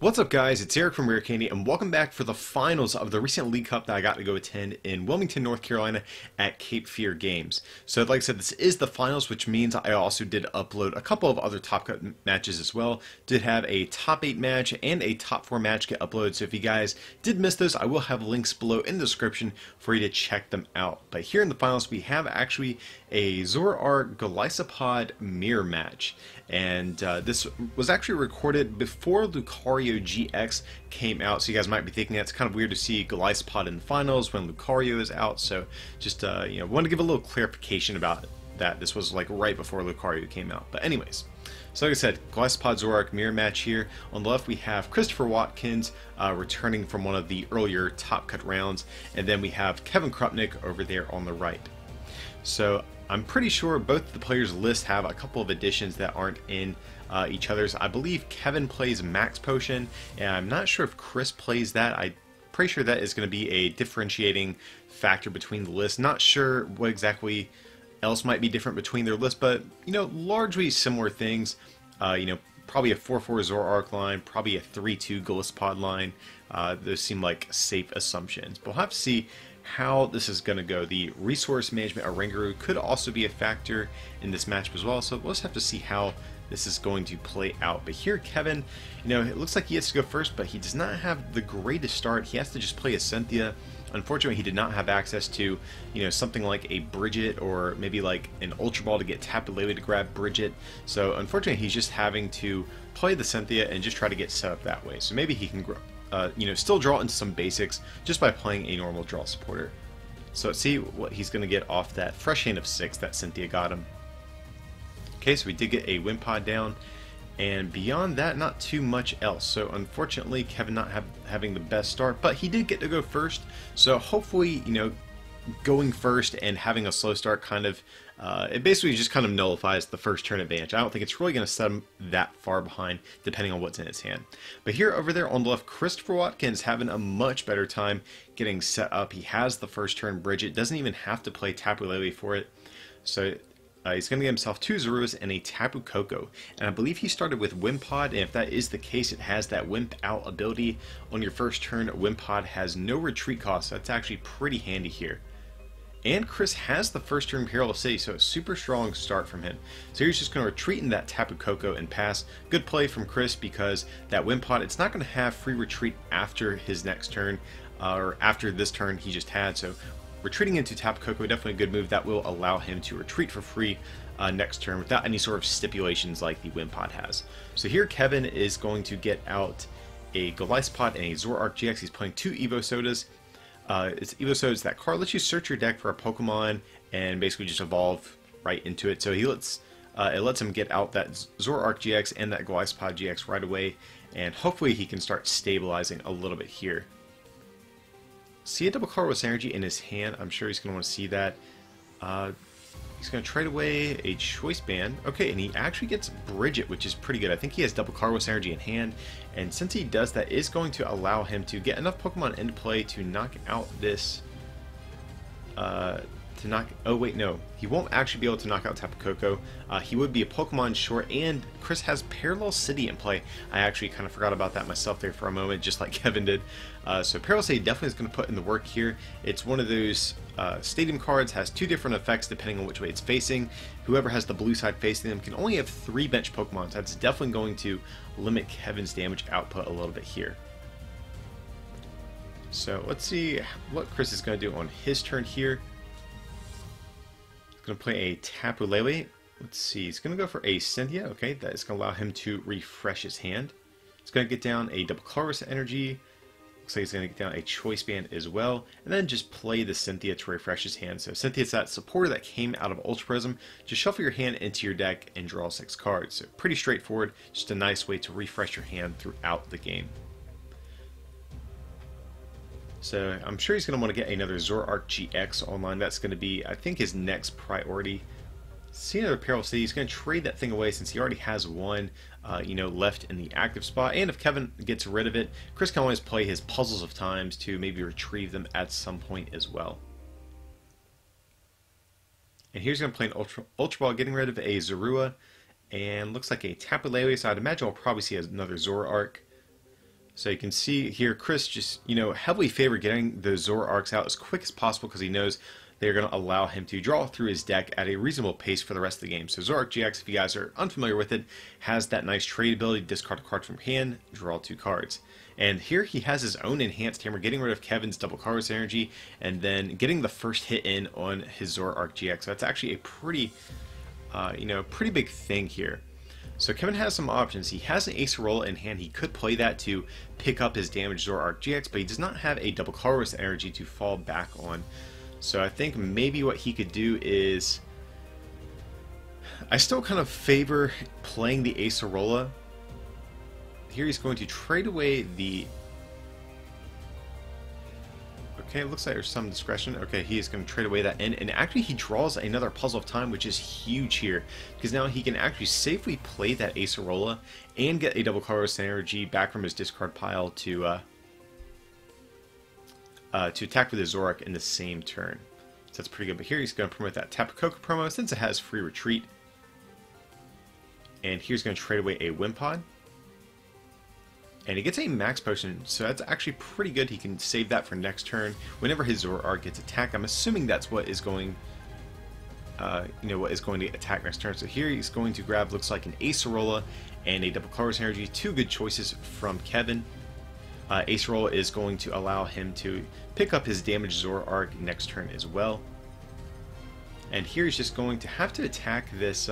What's up guys, it's Eric from Rare Candy and welcome back for the finals of the recent League Cup that I got to go attend in Wilmington, North Carolina at Cape Fear Games. So like I said, this is the finals, which means I also did upload a couple of other top cut matches as well. Did have a top 8 match and a top 4 match get uploaded, so if you guys did miss those, I will have links below in the description for you to check them out. But here in the finals we have actually a Zoroark Golisopod mirror match. And this was actually recorded before Lucario GX came out, so you guys might be thinking that's kind of weird to see Golisopod in the finals when Lucario is out. So just wanted to give a little clarification about that. This was like right before Lucario came out. But anyways, so like I said, Golisopod Zoroark mirror match here. On the left we have Christopher Watkins returning from one of the earlier top cut rounds, and then we have Kevin Krupnik over there on the right. So I'm pretty sure both the players' lists have a couple of additions that aren't in each other's. I believe Kevin plays Max Potion, and I'm not sure if Chris plays that. I'm pretty sure that is going to be a differentiating factor between the lists. Not sure what exactly else might be different between their lists, but largely similar things. Probably a 4-4 Zoroark line, probably a 3-2 Golisopod line. Those seem like safe assumptions, but we'll have to see how this is going to go. The resource management Oranguru could also be a factor in this matchup as well, so we'll just have to see how this is going to play out. But here Kevin, it looks like he has to go first, but he does not have the greatest start. He has to just play a Cynthia. Unfortunately, he did not have access to, something like a Bridget or maybe like an Ultra Ball to get Tapu Lele to grab Bridget. So unfortunately, he's just having to play the Cynthia and just try to get set up that way. So maybe he can still draw into some basics just by playing a normal draw supporter. So let's see what he's going to get off that fresh hand of 6 that Cynthia got him. Okay, so we did get a Wimpod down, and beyond that, not too much else. So unfortunately, Kevin not having the best start, but he did get to go first. So hopefully, going first and having a slow start kind of, it basically just kind of nullifies the first turn advantage. I don't think it's really going to set him that far behind, depending on what's in his hand. But here over there on the left, Christopher Watkins having a much better time getting set up. He has the first turn Bridget, doesn't even have to play Tapu Lele for it. So he's going to get himself 2 Zoruas and a Tapu Koko. And I believe he started with Wimpod, and if that is the case, it has that Wimp Out ability. On your first turn, Wimpod has no retreat cost, so that's actually pretty handy here. And Chris has the first turn Perilous City, so a super strong start from him. So he's just going to retreat in that Tapu Koko and pass. Good play from Chris, because that Wimpod, it's not going to have free retreat after his next turn, or after this turn he just had. So retreating into Tapu Koko, definitely a good move that will allow him to retreat for free next turn without any sort of stipulations like the Wimpod has. So here Kevin is going to get out a Golisopod and a Zoroark GX. He's playing 2 Evo Sodas. It's Evo Sodas. That card lets you search your deck for a Pokemon and basically just evolve right into it. So it lets him get out that Zoroark GX and that Golisopod GX right away, and hopefully he can start stabilizing a little bit here. See a double Colorless Energy in his hand. I'm sure he's going to want to see that. He's going to trade away a Choice Band. Okay, and he actually gets Bridget, which is pretty good. I think he has double Colorless Energy in hand, and since he does that, is going to allow him to get enough Pokemon into play to knock out this. Oh wait, no, he won't actually be able to knock out Tapu Koko. He would be a Pokemon short, and Chris has Parallel City in play. I actually kind of forgot about that myself there for a moment, just like Kevin did. So Parallel City definitely is going to put in the work here. It's one of those stadium cards, has 2 different effects depending on which way it's facing. Whoever has the blue side facing them can only have 3 bench Pokemon, so that's definitely going to limit Kevin's damage output a little bit here. So let's see what Chris is going to do on his turn here. Going to play a Tapu Lele. Let's see, he's going to go for a Cynthia. Okay, that is going to allow him to refresh his hand. He's going to get down a double Colorless Energy. Looks like he's going to get down a Choice Band as well, and then just play the Cynthia to refresh his hand. So Cynthia's that supporter that came out of Ultra Prism. Just shuffle your hand into your deck and draw 6 cards. So pretty straightforward, just a nice way to refresh your hand throughout the game. So I'm sure he's going to want to get another Zoroark GX online. That's going to be, I think, his next priority. See another Perilous City. He's going to trade that thing away since he already has one, left in the active spot. And if Kevin gets rid of it, Chris can always play his Puzzles of Times to maybe retrieve them at some point as well. And here's going to play an Ultra Ball, getting rid of a Zorua, and looks like a Tapu Lele. So I'd imagine we'll probably see another Zoroark. So you can see here, Chris just, heavily favored getting those Zoroarks out as quick as possible because he knows they're going to allow him to draw through his deck at a reasonable pace for the rest of the game. So Zoroark GX, if you guys are unfamiliar with it, has that nice trade ability, discard a card from hand, draw 2 cards. And here he has his own enhanced hammer, getting rid of Kevin's double Carlos energy, and then getting the first hit in on his Zoroark GX. So that's actually a pretty, pretty big thing here. So Kevin has some options. He has an Acerola in hand. He could play that to pick up his damaged Zoroark GX, but he does not have a double Carlos energy to fall back on. So I think maybe what he could do is, I still kind of favor playing the Acerola. Here he's going to trade away the... Okay, it looks like there's some discretion. Okay, he is going to trade away that end. And actually he draws another Puzzle of Time, which is huge here. Because now he can actually safely play that Acerola and get a double Carlos energy back from his discard pile to attack with his Zoroark in the same turn. So that's pretty good. But here he's going to promote that Tapu Koko promo since it has free retreat. And here's going to trade away a Wimpod. And he gets a Max Potion, so that's actually pretty good. He can save that for next turn whenever his Zoroark gets attacked. I'm assuming that's what is going, what is going to attack next turn. So here he's going to grab, looks like an Acerola and a double Carlos energy. 2 good choices from Kevin. Acerola is going to allow him to pick up his damaged Zoroark next turn as well. And here he's just going to have to attack this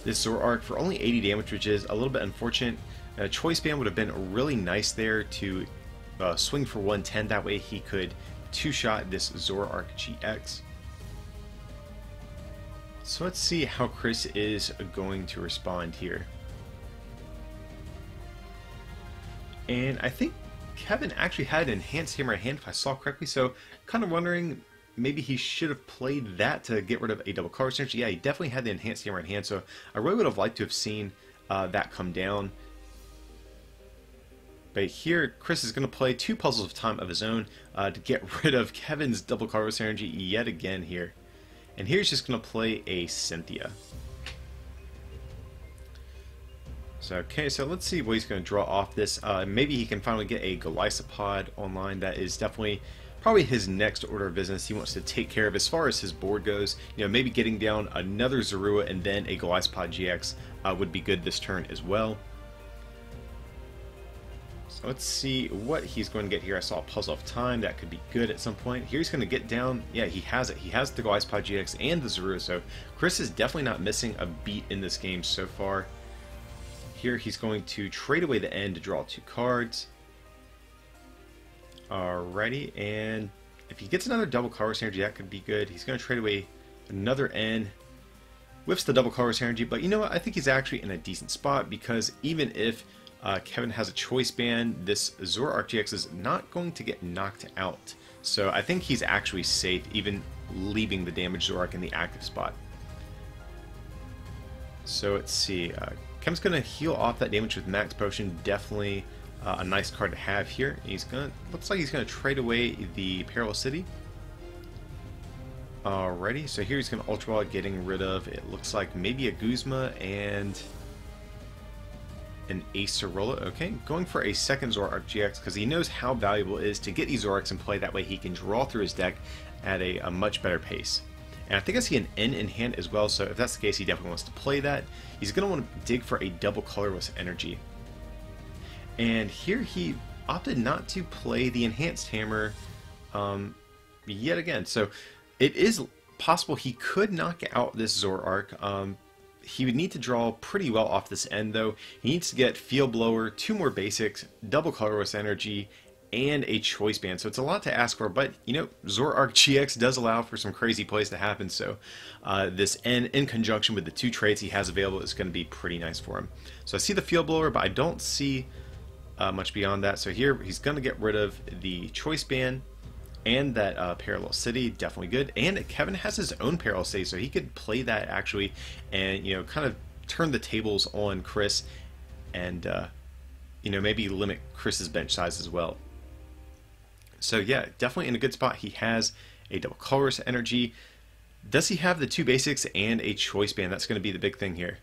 this Zoroark for only 80 damage, which is a little bit unfortunate. Choice Band would have been really nice there to swing for 110. That way he could 2-shot this Zoroark GX. So let's see how Chris is going to respond here. And I think Kevin actually had an Enhanced Hammer in hand, if I saw correctly. So kind of wondering, maybe he should have played that to get rid of a double Carlos energy. Yeah, he definitely had the Enhanced Hammer in hand. So I really would have liked to have seen that come down. But here, Chris is going to play 2 Puzzles of Time of his own to get rid of Kevin's double Carlos energy yet again here. And here he's just going to play a Cynthia. So, okay, so let's see what he's going to draw off this. Maybe he can finally get a Golisopod online. That is definitely probably his next order of business he wants to take care of as far as his board goes. Maybe getting down another Zorua and then a Golisopod GX would be good this turn as well. So let's see what he's going to get here. I saw a Puzzle of Time. That could be good at some point. Here he's going to get down. Yeah, he has it. He has the Golisopod GX and the Zorua. So Chris is definitely not missing a beat in this game so far. Here he's going to trade away the end to draw 2 cards. Alrighty, and if he gets another double Carlos energy, that could be good. He's going to trade away another N. Whiffs the double Carlos energy, but you know what? I think he's actually in a decent spot because even if Kevin has a choice band, this Zoroark GX is not going to get knocked out. So I think he's actually safe, even leaving the damaged Zoroark in the active spot. So let's see. Kevin's going to heal off that damage with Max Potion. Definitely a nice card to have here. Looks like he's going to trade away the Perilous City. Alrighty, so here he's going to Ultra Ball, getting rid of, it looks like maybe a Guzma and an Acerola. Okay, going for a second Zoroark GX because he knows how valuable it is to get these Zoroarks in play. That way he can draw through his deck at a much better pace. And I think I see an N in hand as well, so if that's the case, he definitely wants to play that. He's going to want to dig for a double colorless energy. And here he opted not to play the Enhanced Hammer yet again. So it is possible he could knock out this Zoroark. He would need to draw pretty well off this end, though. He needs to get Field Blower, 2 more basics, double colorless energy, and a choice band. So it's a lot to ask for, but Zoroark GX does allow for some crazy plays to happen. So this N in conjunction with the 2 trades he has available is going to be pretty nice for him. So I see the Field Blower, but I don't see much beyond that. So here he's going to get rid of the choice band and that Parallel City, definitely good. And Kevin has his own Parallel City, so he could play that actually and kind of turn the tables on Chris and maybe limit Chris's bench size as well. So yeah, definitely in a good spot. He has a double colorless energy. Does he have the 2 basics and a choice band? That's going to be the big thing here.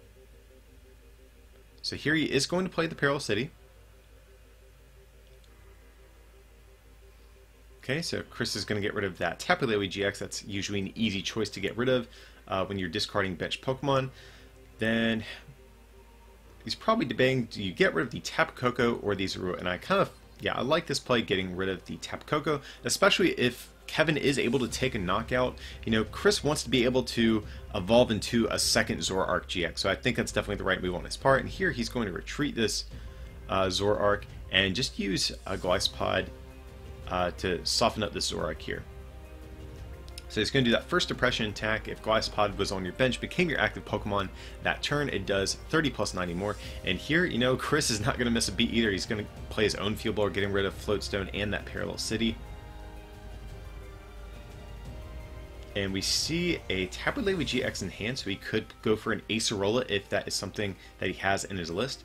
So here he is going to play the Parallel City. Okay, so Chris is going to get rid of that Tapu Lele GX. That's usually an easy choice to get rid of when you're discarding bench Pokemon. Then he's probably debating, do you get rid of the Tapu Koko or the Zoroark? And I like this play, getting rid of the Tapu Koko, especially if Kevin is able to take a knockout. Chris wants to be able to evolve into a second Zoroark GX, so I think that's definitely the right move on his part. And here he's going to retreat this Zoroark and just use a Golisopod to soften up this Zoroark here. So he's going to do that first Depression attack. If Golisopod was on your bench, became your active Pokemon that turn, it does 30 plus 90 more. And here, Chris is not going to miss a beat either. He's going to play his own Field Blower, getting rid of Floatstone and that Parallel City. And we see a Tapu Lele GX in hand, so he could go for an Acerola if that is something that he has in his list.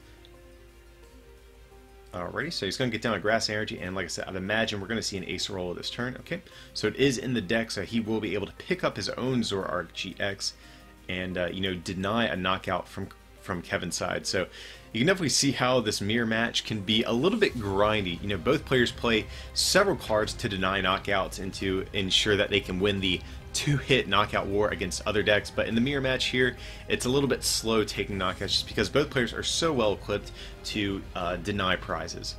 Alrighty, so he's going to get down a Grass Energy, and like I said, I'd imagine we're going to see an Acerola this turn. Okay, so it is in the deck, so he will be able to pick up his own Zoroark GX and, deny a knockout from Kevin's side. So you can definitely see how this mirror match can be a little bit grindy. Both players play several cards to deny knockouts and to ensure that they can win the two-hit knockout war against other decks, but in the mirror match here, it's a little bit slow taking knockouts just because both players are so well equipped to deny prizes.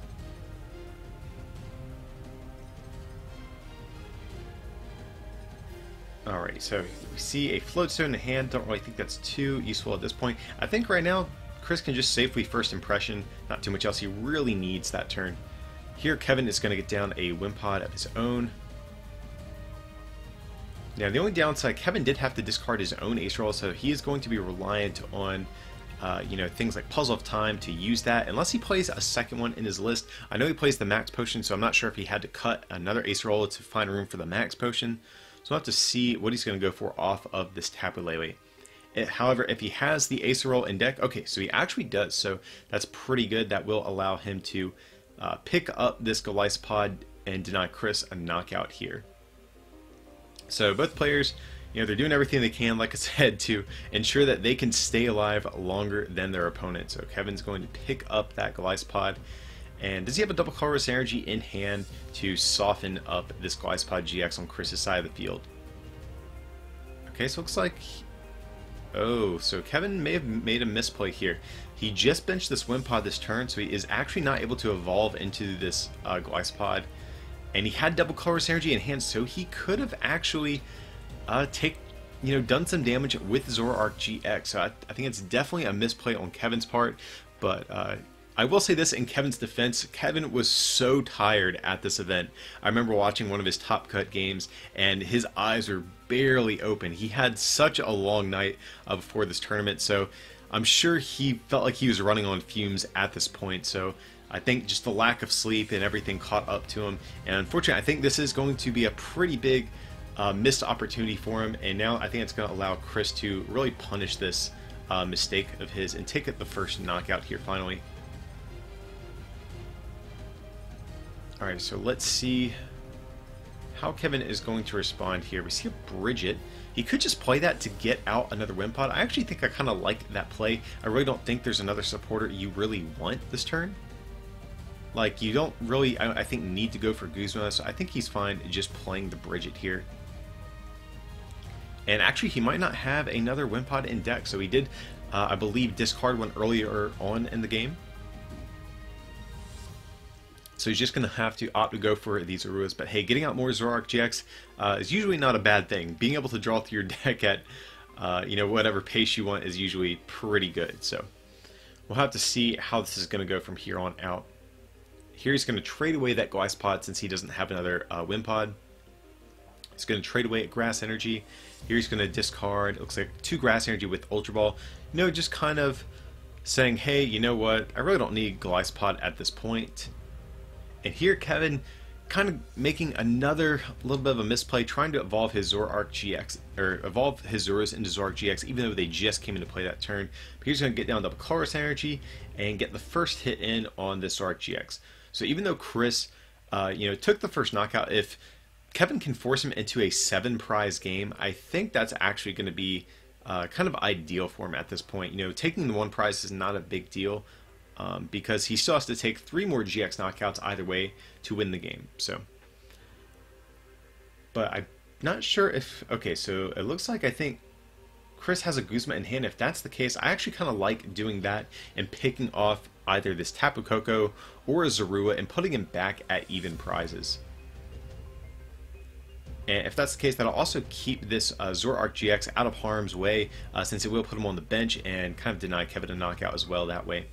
Alrighty, so we see a Floatstone in hand. Don't really think that's too useful at this point. I think right now, Chris can just safely First Impression. Not too much else he really needs that turn. Here, Kevin is going to get down a Wimpod of his own. Now, the only downside, Kevin did have to discard his own Acerola, so he is going to be reliant on, things like Puzzle of Time to use that, unless he plays a second one in his list. I know he plays the Max Potion, so I'm not sure if he had to cut another Acerola to find room for the Max Potion. So we'll have to see what he's going to go for off of this Tapu Lele. However, if he has the Acerola in deck, okay, so he actually does, so that's pretty good. That will allow him to pick up this Golisopod and deny Chris a knockout here. So both players, they're doing everything they can, like I said, to ensure that they can stay alive longer than their opponent. So Kevin's going to pick up that Golisopod. And does he have a double colorless energy in hand to soften up this Golisopod GX on Chris's side of the field? Okay, so it looks like... Oh, so Kevin may have made a misplay here. He just benched this Wimpod this turn, so he is actually not able to evolve into this Golisopod. And he had double colorless energy in hand, so he could have actually done some damage with Zoroark GX. So I think it's definitely a misplay on Kevin's part. But I will say this in Kevin's defense, Kevin was so tired at this event. I remember watching one of his Top Cut games, and his eyes were barely open. He had such a long night before this tournament, so I'm sure he felt like he was running on fumes at this point. So I think just the lack of sleep and everything caught up to him, and unfortunately I think this is going to be a pretty big missed opportunity for him, and now I think it's going to allow Chris to really punish this mistake of his and take it the first knockout here finally. Alright, so let's see how Kevin is going to respond here. We see a Bridget. He could just play that to get out another Wimpod. I actually think I kind of like that play. I really don't think there's another supporter you really want this turn. Like, you don't really, I think, need to go for Guzma, so I think he's fine just playing the Bridget here. And actually, he might not have another Wimpod in deck, so he did, I believe, discard one earlier on in the game. So he's just going to have to opt to go for these Aruas. But hey, getting out more Zoroark GX is usually not a bad thing. Being able to draw through your deck at, whatever pace you want is usually pretty good. So we'll have to see how this is going to go from here on out. Here he's going to trade away that Golisopod since he doesn't have another Wimpod. He's going to trade away at Grass Energy. Here he's going to discard, it looks like 2 Grass Energy with Ultra Ball. Just kind of saying, hey, you know what, I really don't need Golisopod at this point. And here Kevin kind of making another little bit of a misplay, trying to evolve his Zoroark GX, or evolve his Zoras into Zoroark GX, even though they just came into play that turn. But he's going to get down double colorless energy and get the first hit in on this Zoroark GX. So even though Chris, took the first knockout, if Kevin can force him into a 7-prize game, I think that's actually going to be kind of ideal for him at this point. Taking the 1 prize is not a big deal. Because he still has to take 3 more GX knockouts either way to win the game. So but I'm not sure if... Okay, so it looks like I think Chris has a Guzma in hand. If that's the case, I actually kind of like doing that and picking off either this Tapu Koko or a Zorua and putting him back at even prizes. And if that's the case, that'll also keep this Zoroark GX out of harm's way, since it will put him on the bench and kind of deny Kevin a knockout as well that way.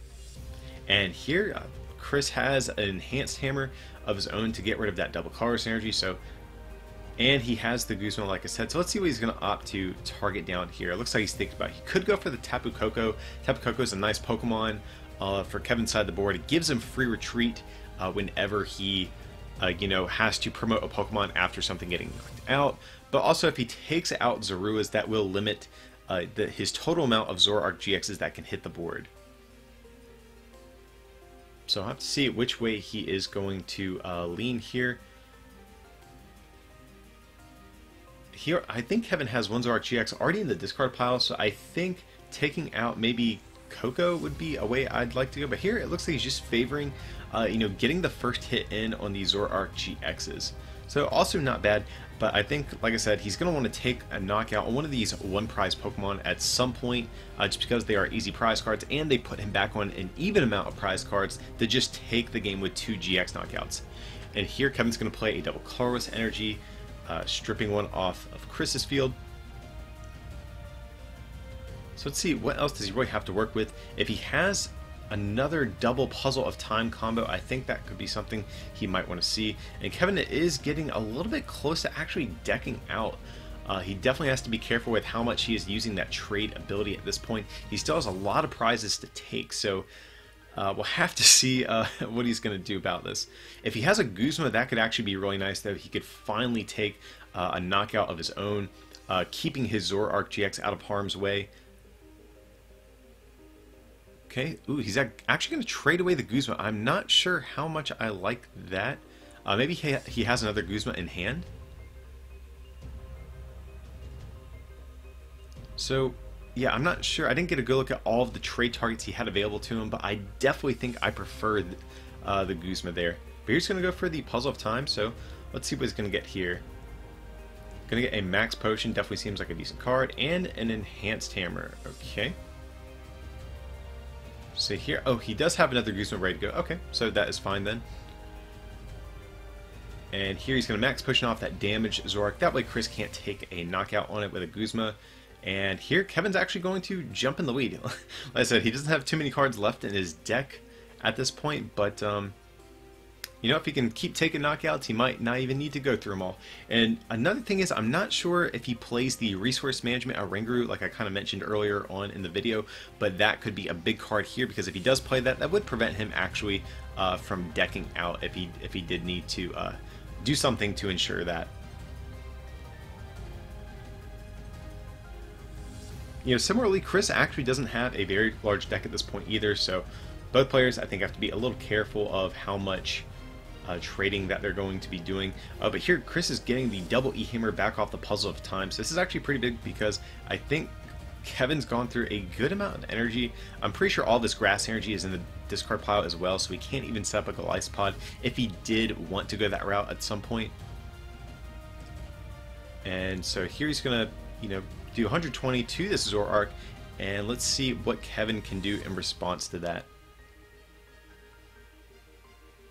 And here, Chris has an enhanced hammer of his own to get rid of that double colorless energy. So, and he has the Guzma, like I said. So let's see what he's going to opt to target down here. It looks like he's thinking about it. He could go for the Tapu Koko. Tapu Koko is a nice Pokemon for Kevin's side of the board. It gives him free retreat whenever he you know, has to promote a Pokemon after something getting knocked out. But also, if he takes out Zoruas, that will limit his total amount of Zoroark GXs that can hit the board. So I'll have to see which way he is going to lean here. Here, I think Kevin has one Zoroark GX already in the discard pile, so I think taking out maybe Koko would be a way I'd like to go. But here, it looks like he's just favoring you know, getting the first hit in on the Zoroark GXs. So also not bad, but I think, like I said, he's going to want to take a knockout on one of these one prize Pokemon at some point, just because they are easy prize cards, and they put him back on an even amount of prize cards to just take the game with 2 GX knockouts. And here Kevin's going to play a double colorless energy, stripping one off of Chris's field. So let's see, what else does he really have to work with? If he has another double Puzzle of Time combo, I think that could be something he might want to see. And Kevin is getting a little bit close to actually decking out. He definitely has to be careful with how much he is using that trade ability at this point. He still has a lot of prizes to take, so we'll have to see what he's going to do about this. If he has a Guzma, that could actually be really nice, though. He could finally take a knockout of his own, keeping his Zoroark GX out of harm's way. Okay, ooh, he's actually going to trade away the Guzma. I'm not sure how much I like that. Maybe he has another Guzma in hand. So, yeah, I'm not sure. I didn't get a good look at all of the trade targets he had available to him, but I definitely think I prefer the Guzma there. But he's going to go for the Puzzle of Time, so let's see what he's going to get here. Going to get a Max Potion, definitely seems like a decent card, and an Enhanced Hammer. Okay. So here, oh, he does have another Guzma ready to go. Okay, so that is fine then. And here he's going to Max Potion off that damaged Zoroark. That way Chris can't take a knockout on it with a Guzma. And here Kevin's actually going to jump in the lead. Like I said, he doesn't have too many cards left in his deck at this point, but you know, if he can keep taking knockouts, he might not even need to go through them all. And another thing is, I'm not sure if he plays the Resource Management Ringaroo, like I kind of mentioned earlier on in the video, but that could be a big card here, because if he does play that, that would prevent him actually from decking out if he did need to do something to ensure that. You know, similarly, Chris actually doesn't have a very large deck at this point either, so both players, I think, have to be a little careful of how much trading that they're going to be doing. But here, Chris is getting the double E-Hammer back off the Puzzle of Time, so this is actually pretty big, because I think Kevin's gone through a good amount of energy. I'm pretty sure all this grass energy is in the discard pile as well, so he can't even set up a Golisopod if he did want to go that route at some point. And so here he's going to, you know, do 120 to this Zoroark, and let's see what Kevin can do in response to that.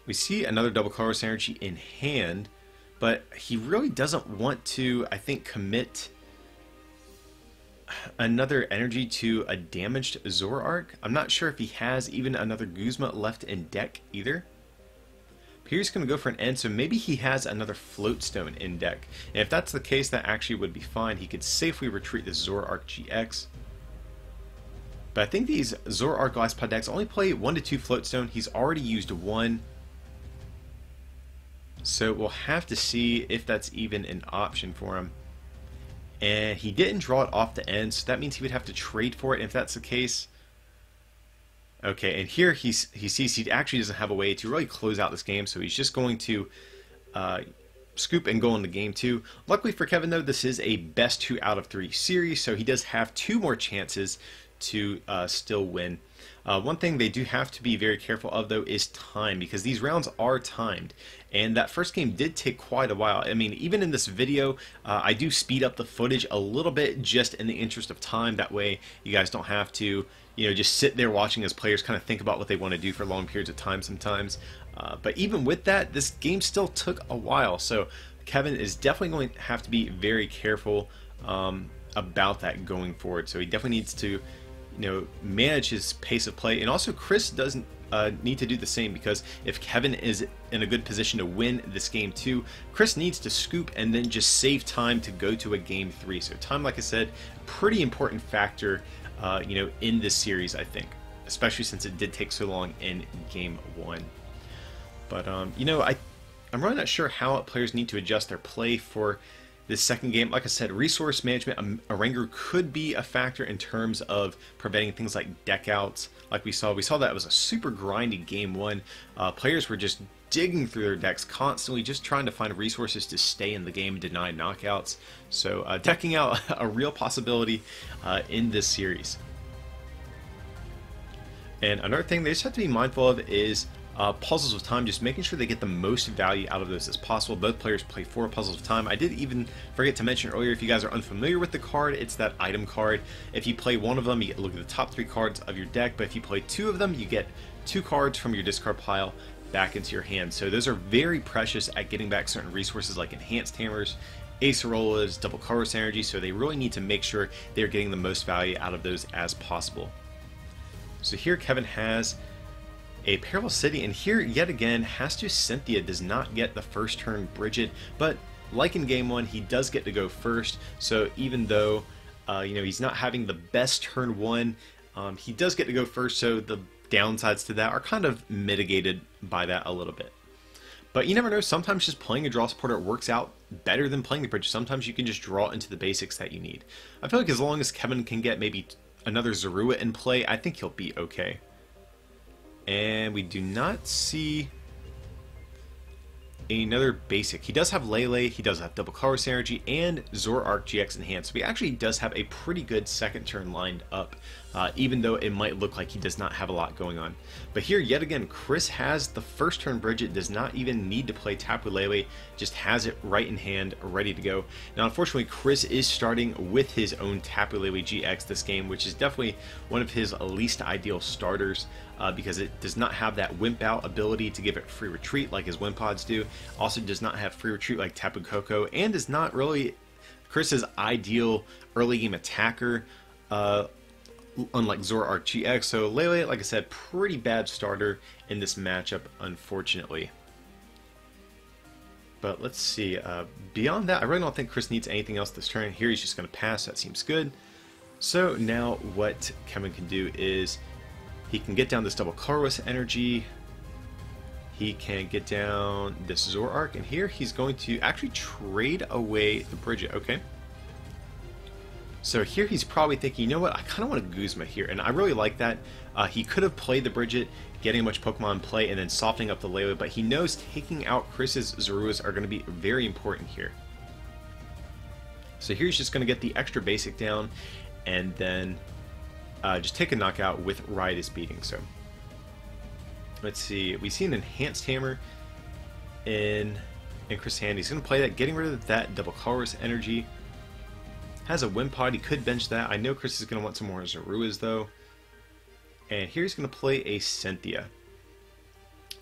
We see another double colorless energy in hand, but he really doesn't want to, I think, commit another energy to a damaged Zoroark. I'm not sure if he has even another Guzma left in deck either. Here's going to go for an end, so maybe he has another Floatstone in deck. And if that's the case, that actually would be fine. He could safely retreat this Zoroark GX. But I think these Zoroark Golisopod decks only play 1 to 2 Floatstone. He's already used 1. So we'll have to see if that's even an option for him. And he didn't draw it off the end, so that means he would have to trade for it. And if that's the case... Okay, and here he sees he actually doesn't have a way to really close out this game, so he's just going to scoop and go into game 2. Luckily for Kevin, though, this is a best 2 out of 3 series, so he does have 2 more chances to still win. One thing they do have to be very careful of, though, is time, because these rounds are timed. And that first game did take quite a while. I mean, even in this video, I do speed up the footage a little bit just in the interest of time. That way you guys don't have to, just sit there watching as players kind of think about what they want to do for long periods of time sometimes. But even with that, this game still took a while. So Kevin is definitely going to have to be very careful about that going forward. So he definitely needs to manage his pace of play, and also Chris doesn't need to do the same, because if Kevin is in a good position to win this game too, Chris needs to scoop and then just save time to go to a game 3. So time, like I said, pretty important factor in this series, I think, especially since it did take so long in game 1. But I'm really not sure how players need to adjust their play for this second game. Like I said, resource management, a Ranger could be a factor in terms of preventing things like deck outs. Like we saw that it was a super grindy game 1. Players were just digging through their decks constantly, just trying to find resources to stay in the game and deny knockouts. So decking out a real possibility in this series. And another thing they just have to be mindful of is puzzles of time, just making sure they get the most value out of those as possible. Both players play 4 puzzles of time. I did even forget to mention earlier, if you guys are unfamiliar with the card, it's that item card. If you play one of them, you get to look at the top 3 cards of your deck, but if you play 2 of them, you get 2 cards from your discard pile back into your hand. So those are very precious at getting back certain resources like enhanced hammers, Acerolas, double colorless energy, so they really need to make sure they're getting the most value out of those as possible. So here Kevin has a Parallel City, and here yet again Hastus Cynthia does not get the first turn Bridget, but like in game 1, he does get to go first. So even though he's not having the best turn 1, he does get to go first, so the downsides to that are kind of mitigated by that a little bit. But you never know, sometimes just playing a draw supporter works out better than playing the bridge. Sometimes you can just draw into the basics that you need. I feel like as long as Kevin can get maybe another Zorua in play, I think he'll be okay. And we do not see another basic. He does have Lele, he does have double colorless energy, and Zoroark GX in hand. So he actually does have a pretty good second turn lined up, even though it might look like he does not have a lot going on. But here, yet again, Chris has the first turn Bridget, does not even need to play Tapu Lele, just has it right in hand, ready to go. Now, unfortunately, Chris is starting with his own Tapu Lele GX this game, which is definitely one of his least ideal starters, because it does not have that Wimp Out ability to give it free retreat like his Wimpods do. Also does not have free retreat like Tapu Koko, and is not really Chris's ideal early game attacker, unlike Zoroark GX. So Lele, like I said, pretty bad starter in this matchup, unfortunately. But let's see, beyond that, I really don't think Chris needs anything else this turn. Here he's just going to pass, that seems good. So now what Kevin can do is he can get down this double colorless energy, he can get down this Zoroark, and here he's going to actually trade away the Bridget. Okay. So here he's probably thinking, you know what, I kind of want a Guzma here, and I really like that. He could have played the Bridget, getting a bunch of Pokemon in play, and then softening up the Lele, but he knows taking out Chris's Zoruas are going to be very important here. So here he's just going to get the extra basic down, and then just take a knockout with Riotous Beating. So let's see, we see an enhanced hammer in Chris' hand. He's going to play that, getting rid of that double colorless energy. Has a Wimpod, he could bench that. I know Chris is going to want some more Zoruas though. And here he's going to play a Cynthia.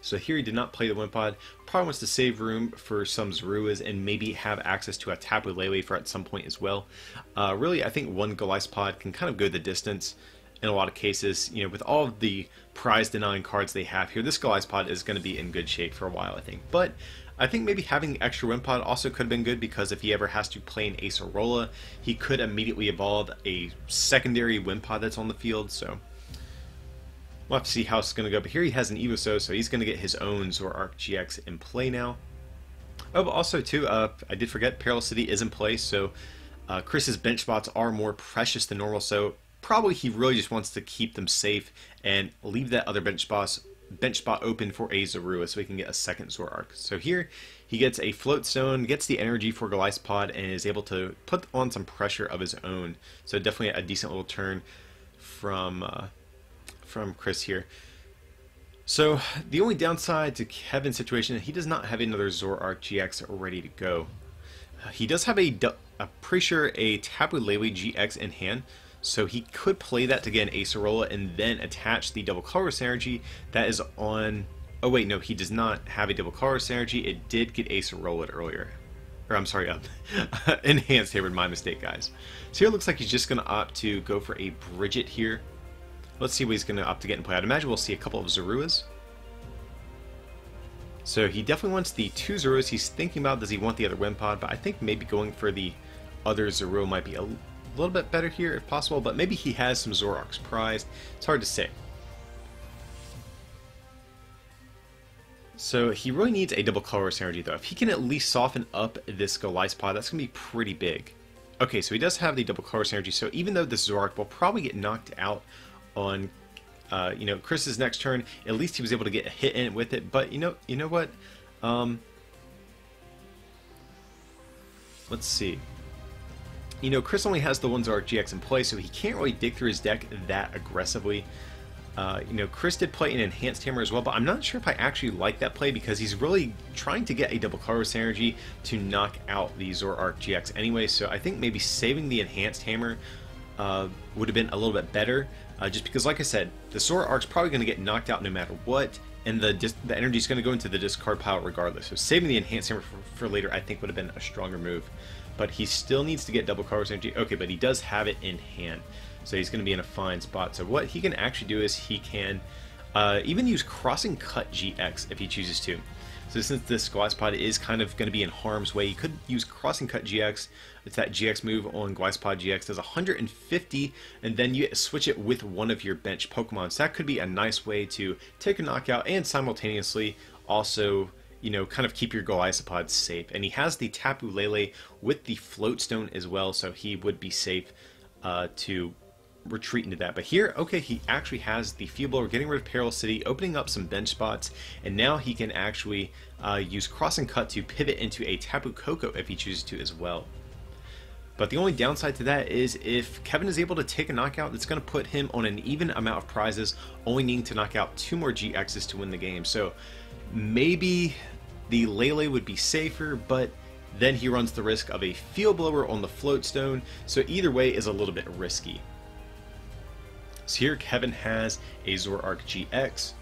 So here he did not play the Wimpod. Probably wants to save room for some Zoruas and maybe have access to a Tapu Lele for at some point as well. Really, I think one Golisopod can kind of go the distance in a lot of cases. You know, with all of the prize denying cards they have here, this Golisopod is going to be in good shape for a while, I think. But I think maybe having extra Wimpod also could have been good, because if he ever has to play an Acerola, he could immediately evolve a secondary Wimpod that's on the field. So we'll have to see how it's going to go. But here he has an Evoso, so he's going to get his own Zoroark GX in play now. Oh, but also too, I did forget, Parallel City is in play, so Chris's bench spots are more precious than normal, so probably he really just wants to keep them safe and leave that other bench spot open for a Zorua so he can get a second Zoroark. So here he gets a Float Stone, gets the energy for Golisopod, and is able to put on some pressure of his own. So definitely a decent little turn from from Chris here. So the only downside to Kevin's situation, he does not have another Zoroark GX ready to go. He does have I'm pretty sure a Tapu Lele GX in hand, so he could play that to get an Acerola and then attach the double colorless energy that is on... Oh wait, no, he does not have a double colorless energy. It did get Acerola earlier. Or I'm sorry, enhanced hammered, my mistake, guys. So here it looks like he's just going to opt to go for a Bridget here. Let's see what he's going to opt to get in play. I'd imagine we'll see a couple of Zoruas. So he definitely wants the 2 Zoruas. He's thinking about, does he want the other Wimpod? But I think maybe going for the other Zorua might be a little bit better here if possible. But maybe he has some Zoroarks prized. It's hard to say. So he really needs a double colorless energy though. If he can at least soften up this Golisopod, that's going to be pretty big. Okay, so he does have the double colorless energy. So even though this Zoroark will probably get knocked out on Chris's next turn, at least he was able to get a hit in with it. But you know what? Let's see. Chris only has the one Zoroark GX in play, so he can't really dig through his deck that aggressively. Chris did play an enhanced hammer as well, but I'm not sure if I actually like that play because he's really trying to get a double colorless energy to knock out the Zoroark GX anyway. So I think maybe saving the enhanced hammer would have been a little bit better. Just because, like I said, the Zoroark's probably going to get knocked out no matter what, and the energy is going to go into the discard pile regardless. So saving the enhanced hammer for later, I think, would have been a stronger move. But he still needs to get double colorless energy. Okay, but he does have it in hand, so he's going to be in a fine spot. So what he can actually do is he can even use Crossing Cut GX if he chooses to. So since this Golisopod is kind of going to be in harm's way, he could use Crossing Cut GX. It's that GX move on Golisopod GX. Does 150, and then you switch it with one of your bench Pokemon. So that could be a nice way to take a knockout and simultaneously also, kind of keep your Golisopod safe. And he has the Tapu Lele with the Float Stone as well, so he would be safe to retreat into that. But here, okay, he actually has the Field Blower, getting rid of Perilous City, opening up some bench spots, and now he can actually use Crossing Cut to pivot into a Tapu Koko if he chooses to as well. But the only downside to that is if Kevin is able to take a knockout, it's going to put him on an even amount of prizes, only needing to knock out 2 more GXs to win the game. So maybe the Lele would be safer, but then he runs the risk of a Field Blower on the Float Stone, so either way is a little bit risky. So here Kevin has a Zoroark GX,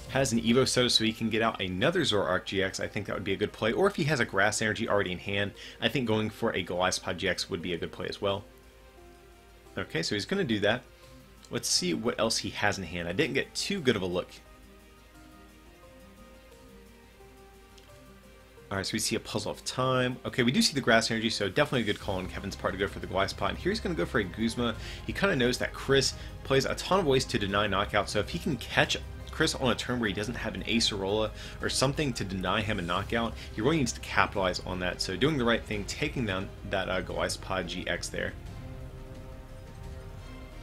has an Evo Soda so he can get out another Zoroark GX. I think that would be a good play. Or if he has a Grass Energy already in hand, I think going for a Golisopod GX would be a good play as well. Okay, so he's going to do that. Let's see what else he has in hand. I didn't get too good of a look. Alright, so we see a Puzzle of Time. Okay, we do see the Grass Energy, so definitely a good call on Kevin's part to go for the Golisopod. And here he's going to go for a Guzma. He kind of knows that Chris plays a ton of ways to deny knockout, so if he can catch Chris on a turn where he doesn't have an Acerola or something to deny him a knockout, he really needs to capitalize on that. So doing the right thing, taking down that Golisopod GX there.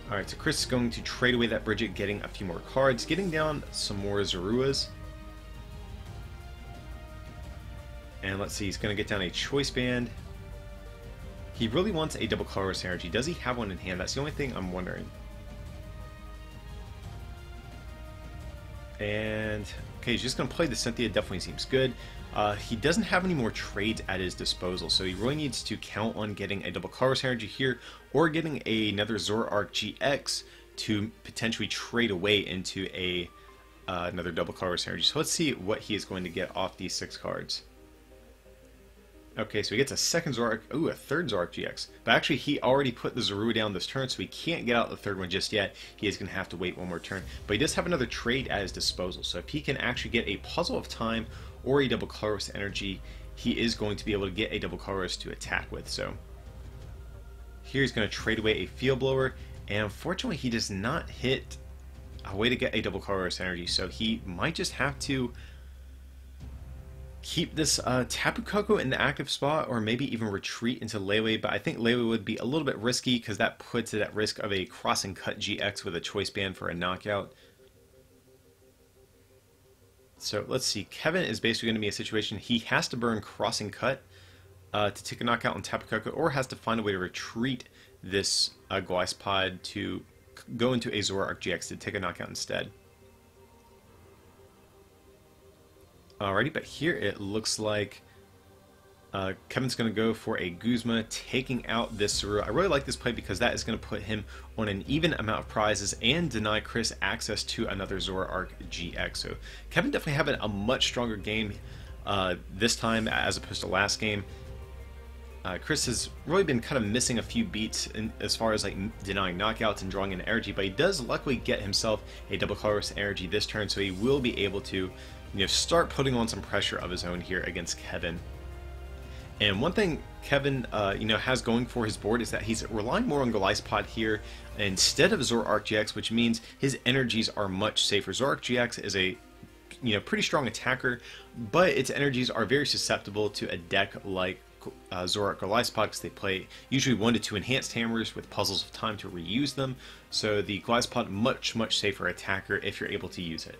Alright, so Chris is going to trade away that Bridget, getting a few more cards, getting down some more Zoruas. And let's see, he's going to get down a Choice Band. He really wants a double colorless energy. Does he have one in hand? That's the only thing I'm wondering. And, okay, he's just going to play the Cynthia. Definitely seems good. He doesn't have any more trades at his disposal, so he really needs to count on getting a double colorless energy here, or getting another Zoroark GX to potentially trade away into another double colorless energy. So let's see what he is going to get off these 6 cards. Okay, so he gets a second Zoroark, ooh, a third Zoroark GX. But actually, he already put the Zorua down this turn, so he can't get out the third one just yet. He is going to have to wait one more turn. But he does have another trade at his disposal, so if he can actually get a Puzzle of Time or a double colorless energy, he is going to be able to get a double colorless to attack with. So here he's going to trade away a Field Blower, and unfortunately, he does not hit a way to get a double colorless energy, so he might just have to keep this Tapu Koko in the active spot, or maybe even retreat into Lele, but I think Lele would be a little bit risky because that puts it at risk of a Crossing Cut GX with a Choice Band for a knockout. So let's see, Kevin is basically going to be a situation he has to burn Crossing Cut to take a knockout on Tapu Koko, or has to find a way to retreat this Golisopod to go into a Zoroark GX to take a knockout instead. Alrighty, but here it looks like Kevin's going to go for a Guzma, taking out this Zoroark. I really like this play because that is going to put him on an even amount of prizes and deny Chris access to another Zoroark GX. So Kevin definitely having a much stronger game this time as opposed to last game. Chris has really been kind of missing a few beats as far as like denying knockouts and drawing in energy, but he does luckily get himself a double colorless energy this turn, so he will be able to start putting on some pressure of his own here against Kevin. And one thing Kevin has going for his board is that he's relying more on Golisopod here instead of Zoroark GX, which means his energies are much safer. Zoroark GX is a pretty strong attacker, but its energies are very susceptible to a deck like Zoroark Golisopod because they play usually 1 to 2 enhanced hammers with puzzles of time to reuse them. So the Golisopod much safer attacker if you're able to use it.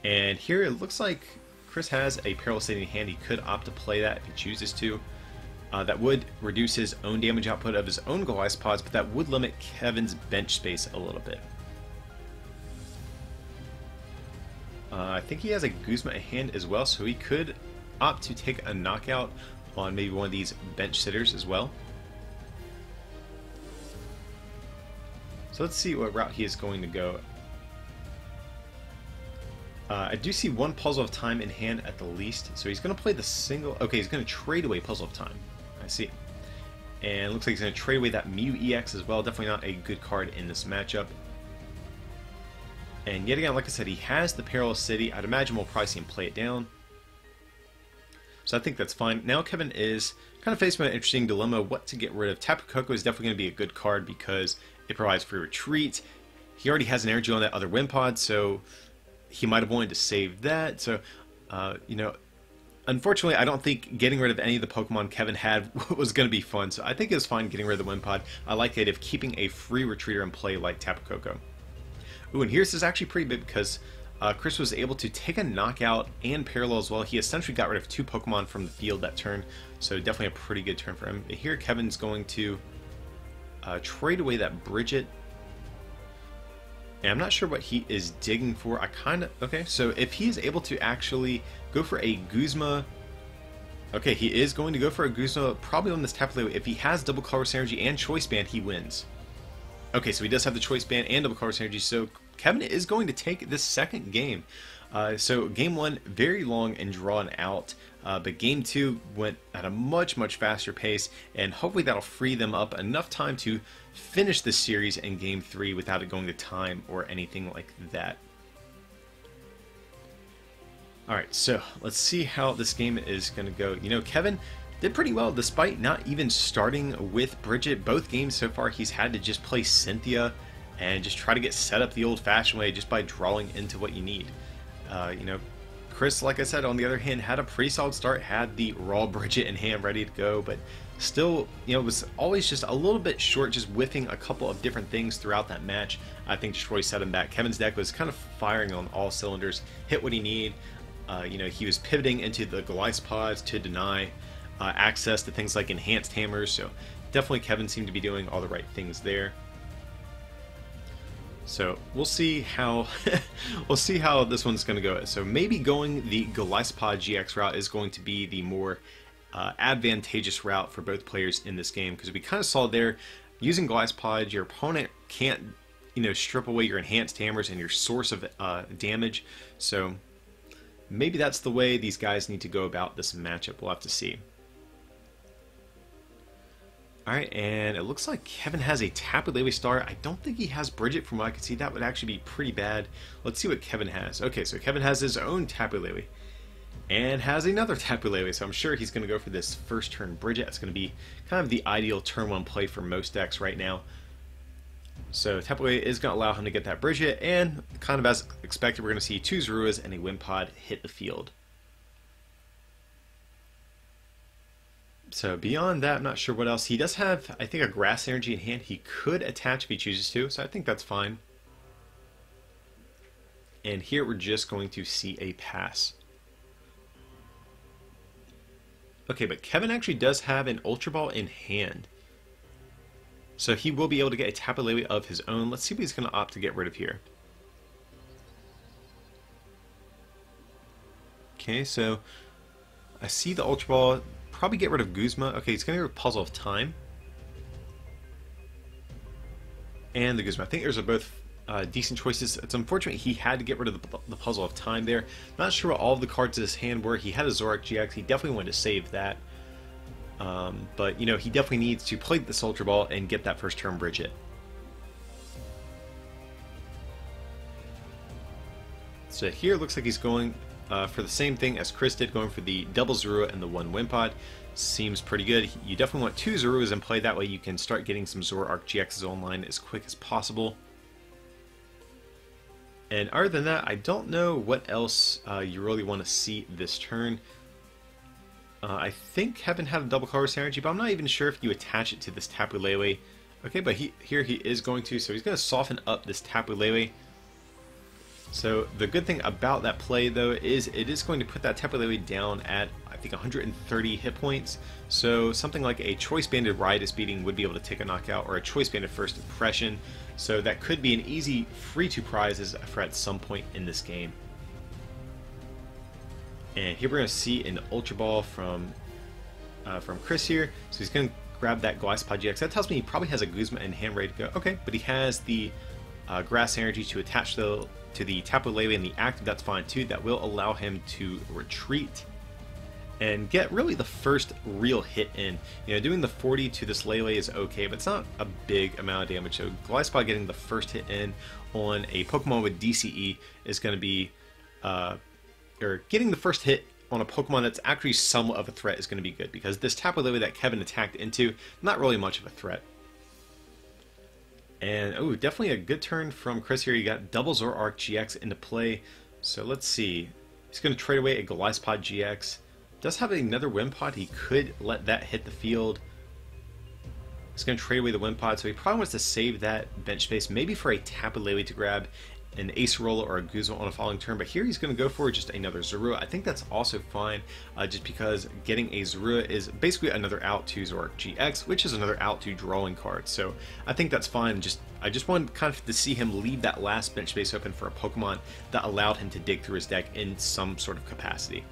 And here it looks like Chris has a Perilous City in hand. He could opt to play that if he chooses to. That would reduce his own damage output of his own Golisopods, but that would limit Kevin's bench space a little bit. I think he has a Guzma in hand as well, so he could opt to take a knockout on maybe one of these bench sitters as well. So let's see what route he is going to go. I do see one Puzzle of Time in hand at the least, so he's going to play the single... Okay, he's going to trade away Puzzle of Time. I see. And it looks like he's going to trade away that Mew EX as well. Definitely not a good card in this matchup. And yet again, like I said, he has the Perilous City. I'd imagine we'll probably see him play it down. So I think that's fine. Now Kevin is kind of faced with an interesting dilemma what to get rid of. Tapu Koko is definitely going to be a good card because it provides free retreat. He already has an energy on that other Wimpod, so he might have wanted to save that. So, unfortunately, I don't think getting rid of any of the Pokemon Kevin had was going to be fun. So I think it was fine getting rid of the Wimpod. I like the idea of keeping a free retreater in play like Tapu Koko. Ooh, and here's is actually pretty big because Chris was able to take a knockout and parallel as well. He essentially got rid of 2 Pokemon from the field that turn, so definitely a pretty good turn for him. Here Kevin's going to trade away that Bridget. And I'm not sure what he is digging for. Okay, so if he is able to actually go for a Guzma... Okay, he is going to go for a Guzma, probably on this Tapu Lele. If he has double color synergy and choice band, he wins. Okay, so he does have the choice band and double color synergy, so Kevin is going to take this second game. So game 1, very long and drawn out, but game 2 went at a much faster pace, and hopefully that'll free them up enough time to finish this series in game 3 without it going to time or anything like that. Alright, so let's see how this game is going to go. Kevin did pretty well despite not even starting with Bridget. Both games so far he's had to just play Cynthia and just try to get set up the old-fashioned way just by drawing into what you need. Chris, like I said, on the other hand, had a pretty solid start, had the raw Bridget in hand ready to go, but still, was always just a little bit short, just whiffing a couple of different things throughout that match. I think just really set him back. Kevin's deck was kind of firing on all cylinders, hit what he needed. He was pivoting into the Golisopods to deny access to things like enhanced hammers, so definitely Kevin seemed to be doing all the right things there. So we'll see how this one's going to go. So maybe going the Golisopod GX route is going to be the more advantageous route for both players in this game, because we kind of saw there, using Golisopod, your opponent can't strip away your enhanced hammers and your source of damage. So maybe that's the way these guys need to go about this matchup. We'll have to see. Alright, and it looks like Kevin has a Tapu Lele star. I don't think he has Bridget from what I can see. That would actually be pretty bad. Let's see what Kevin has. Okay, so Kevin has his own Tapu Lele and has another Tapu Lele, so I'm sure he's going to go for this first turn Bridget. It's going to be kind of the ideal turn 1 play for most decks right now. So Tapu Lele is going to allow him to get that Bridget, and kind of as expected, we're going to see 2 Zoruas and a Wimpod hit the field. So beyond that, I'm not sure what else. He does have, I think, a Grass Energy in hand. He could attach if he chooses to, so I think that's fine. And here we're just going to see a pass. Okay, but Kevin actually does have an Ultra Ball in hand. So he will be able to get a Tapu Lele of his own. Let's see what he's going to opt to get rid of here. Okay, so I see the Ultra Ball. Probably get rid of Guzma. Okay, he's going to get rid of Puzzle of Time. And the Guzma. I think those are both decent choices. It's unfortunate he had to get rid of the Puzzle of Time there. Not sure what all of the cards in his hand were. He had a Zoroark GX. He definitely wanted to save that. But, you know, he definitely needs to play this Ultra Ball and get that first turn Bridget. So here it looks like he's going for the same thing as Chris did, going for the double Zorua and the one Wimpod. Seems pretty good. You definitely want 2 Zoruas in play. That way you can start getting some Zoroark GXs online as quick as possible. And other than that, I don't know what else you really want to see this turn. I think Kevin had a double colorless energy, but I'm not even sure if you attach it to this Tapu Lele. Okay, but here he is going to, so he's going to soften up this Tapu Lele. So the good thing about that play, though, is it is going to put that Tapu Lele down at, I think, 130 hit points. So something like a Choice Banded Riotous Beating would be able to take a knockout, or a Choice Banded First Impression. So that could be an easy free-to prizes for at some point in this game. And here we're going to see an Ultra Ball from Chris here. So he's going to grab that Golisopod GX. That tells me he probably has a Guzma in hand ready to go. Okay, but he has the Grass Energy to attach to the Tapu Lele and the active. That's fine too. That will allow him to retreat and get really the first real hit in. You know, doing the 40 to this Lele is okay, but it's not a big amount of damage. So Golisopod getting the first hit in on a Pokemon with DCE is going to be, or getting the first hit on a Pokemon that's actually somewhat of a threat is going to be good, because this Tapu Lele that Kevin attacked into, not really much of a threat. And, oh, definitely a good turn from Chris here. You got double Zoroark GX into play. So let's see. He's going to trade away a Golisopod GX. Does have another Wimpod. He could let that hit the field. He's going to trade away the Wimpod, so he probably wants to save that bench space, maybe for a Tapu Lele to grab an Acerola or a Guzma on a following turn. But here he's going to go for just another Zorua. I think that's also fine, just because getting a Zorua is basically another out to Zoroark GX, which is another out to drawing card. So I think that's fine. I just wanted kind of to see him leave that last bench space open for a Pokemon that allowed him to dig through his deck in some sort of capacity.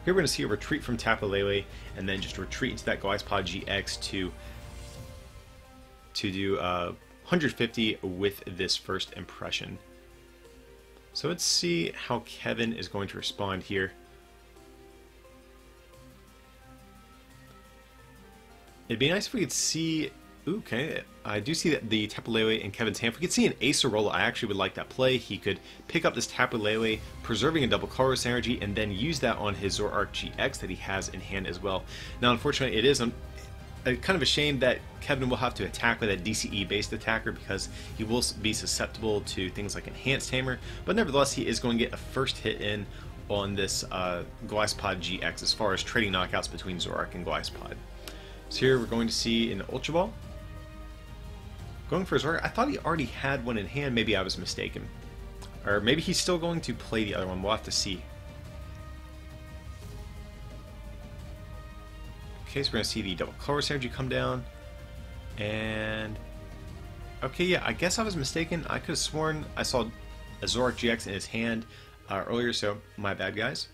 Here we're going to see a retreat from Tapu Lele, and then just retreat into that Golisopod GX to do 150 with this first impression. So let's see how Kevin is going to respond here. It'd be nice if we could see... Okay, I do see that the Tapu Lele in Kevin's hand. If we could see an Acerola, I actually would like that play. He could pick up this Tapu Lele, preserving a double colorless energy, and then use that on his Zoroark GX that he has in hand as well. Now, unfortunately, it is kind of a shame that Kevin will have to attack with a DCE-based attacker, because he will be susceptible to things like Enhanced Hammer, but nevertheless, he is going to get a first hit in on this Golisopod GX as far as trading knockouts between Zoroark and Golisopod. So here we're going to see an Ultra Ball. Going for Zoroark. I thought he already had one in hand. Maybe I was mistaken. Or maybe he's still going to play the other one. We'll have to see. Okay, so we're going to see the double colorless energy come down. And... okay, yeah, I guess I was mistaken. I could have sworn I saw a Zoroark GX in his hand earlier, so my bad, guys.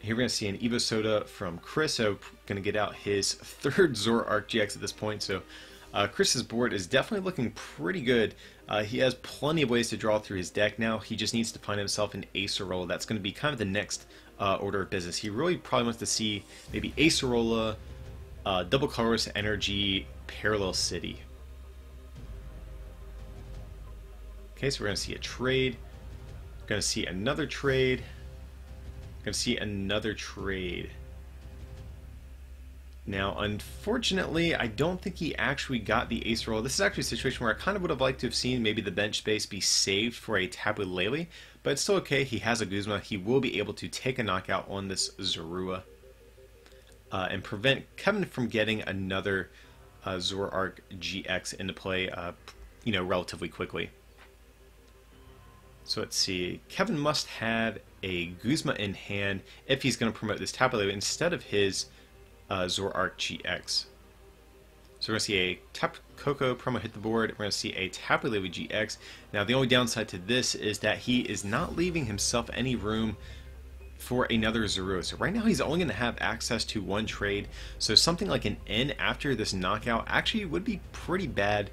Here we're going to see an Evo Soda from Chris, so going to get out his third Zoroark GX at this point. So Chris's board is definitely looking pretty good. He has plenty of ways to draw through his deck now. He just needs to find himself an Acerola. That's going to be kind of the next order of business. He really probably wants to see maybe Acerola, double colorless energy, Parallel City. Okay, so we're going to see a trade. We're going to see another trade. We're going to see another trade. Now, unfortunately, I don't think he actually got the Acerola. This is actually a situation where I kind of would have liked to have seen maybe the bench space be saved for a Tapu Lele, but it's still okay. He has a Guzma. He will be able to take a knockout on this Zorua and prevent Kevin from getting another Zoroark GX into play, you know, relatively quickly. So let's see. Kevin must have a Guzma in hand if he's going to promote this Tapu Lele instead of his Zoroark GX. So we're going to see a Tapu Koko promo hit the board. We're going to see a Tapu Lele GX. Now the only downside to this is that he is not leaving himself any room for another Zoroark. So right now he's only going to have access to one trade. So something like an N after this knockout actually would be pretty bad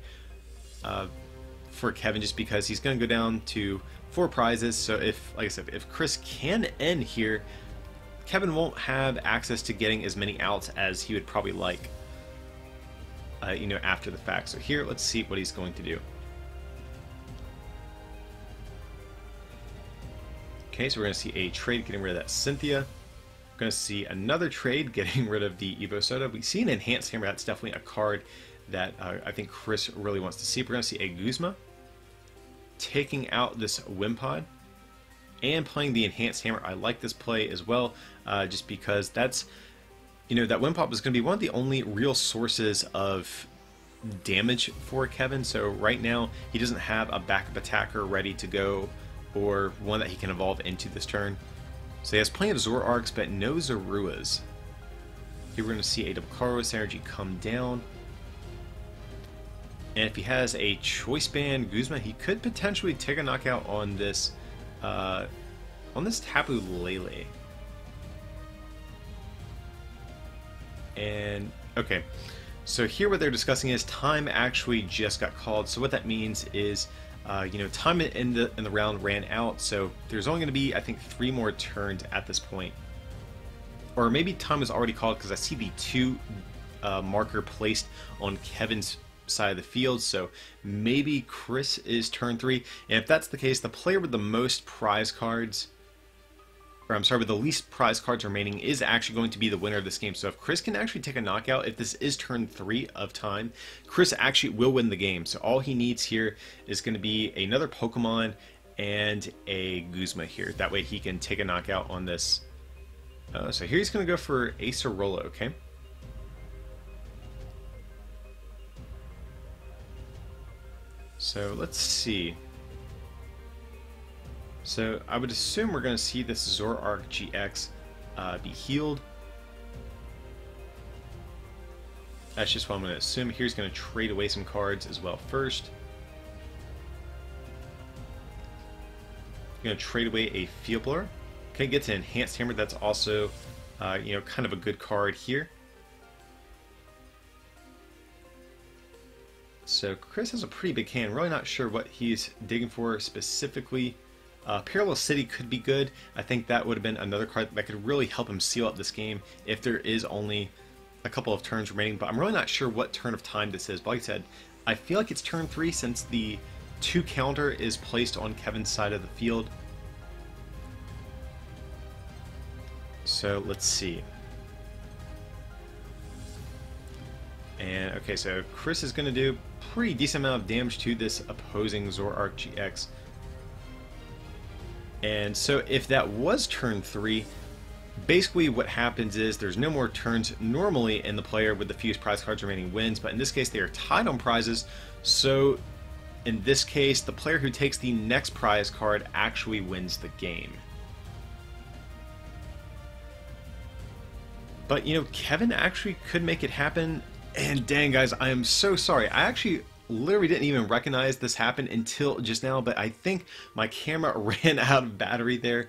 for Kevin, just because he's going to go down to 4 prizes. So if, like I said, if Chris can N here, Kevin won't have access to getting as many outs as he would probably like, you know, after the fact. So here, let's see what he's going to do. Okay, so we're going to see a trade getting rid of that Cynthia. We're going to see another trade getting rid of the Evo Soda. We see an Enhanced Hammer. That's definitely a card that I think Chris really wants to see. We're going to see a Guzma taking out this Wimpod and playing the Enhanced Hammer. I like this play as well, just because that's, you know, that Wimpod was going to be one of the only real sources of damage for Kevin. So right now he doesn't have a backup attacker ready to go, or one that he can evolve into this turn. So he has plenty of Zoroarks, but no Zoruas. Here we're going to see a double Karos energy come down. And if he has a Choice Band Guzma, he could potentially take a knockout on this Tapu Lele. And okay, so here what they're discussing is time actually just got called. So what that means is, you know, time in the round ran out, so there's only going to be, I think, 3 more turns at this point. Or maybe time is already called, because I see the 2 marker placed on Kevin's side of the field, so maybe Chris is turn 3. And if that's the case, the player with the most prize cards, or I'm sorry, with the least prize cards remaining, is actually going to be the winner of this game. So if Chris can actually take a knockout, if this is turn 3 of time, Chris actually will win the game. So all he needs here is going to be another Pokemon and a Guzma here. That way he can take a knockout on this. So here he's going to go for a Acerola, okay? So let's see. So I would assume we're going to see this Zoroark GX be healed. That's just what I'm going to assume. Here's going to trade away some cards as well first. Going to trade away a Field Blower. Okay, gets an Enhanced Hammer. That's also, you know, kind of a good card here. So Chris has a pretty big hand. Really not sure what he's digging for specifically. Perilous City could be good. I think that would have been another card that could really help him seal up this game if there is only a couple of turns remaining. But I'm really not sure what turn of time this is. But like I said, I feel like it's turn 3 since the 2 counter is placed on Kevin's side of the field. So let's see. And okay, so Chris is going to do a pretty decent amount of damage to this opposing Zoroark GX. And so if that was turn 3, basically what happens is there's no more turns normally, and the player with the fewest prize cards remaining wins, but in this case they are tied on prizes. So in this case, the player who takes the next prize card actually wins the game. But you know, Kevin actually could make it happen, and dang guys, I am so sorry. I actually literally didn't even recognize this happened until just now, but I think my camera ran out of battery there.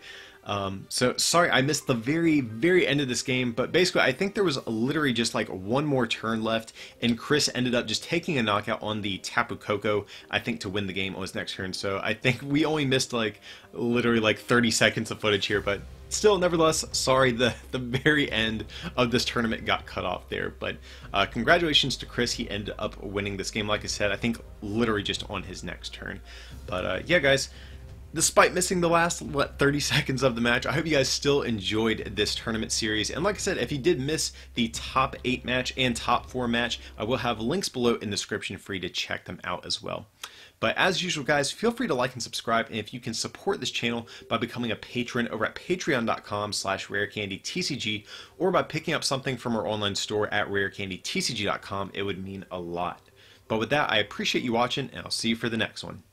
So sorry I missed the very end of this game, but basically I think there was literally just like 1 more turn left, and Chris ended up just taking a knockout on the Tapu Koko, I think, to win the game on his next turn. So I think we only missed like literally like 30 seconds of footage here, but still, nevertheless, sorry, the very end of this tournament got cut off there. But congratulations to Chris. He ended up winning this game, like I said, I think literally just on his next turn. But yeah, guys, despite missing the last, 30 seconds of the match, I hope you guys still enjoyed this tournament series. And like I said, if you did miss the top 8 match and top 4 match, I will have links below in the description for you to check them out as well. But as usual, guys, feel free to like and subscribe, and if you can support this channel by becoming a patron over at patreon.com/rarecandytcg, or by picking up something from our online store at rarecandytcg.com, it would mean a lot. But with that, I appreciate you watching, and I'll see you for the next one.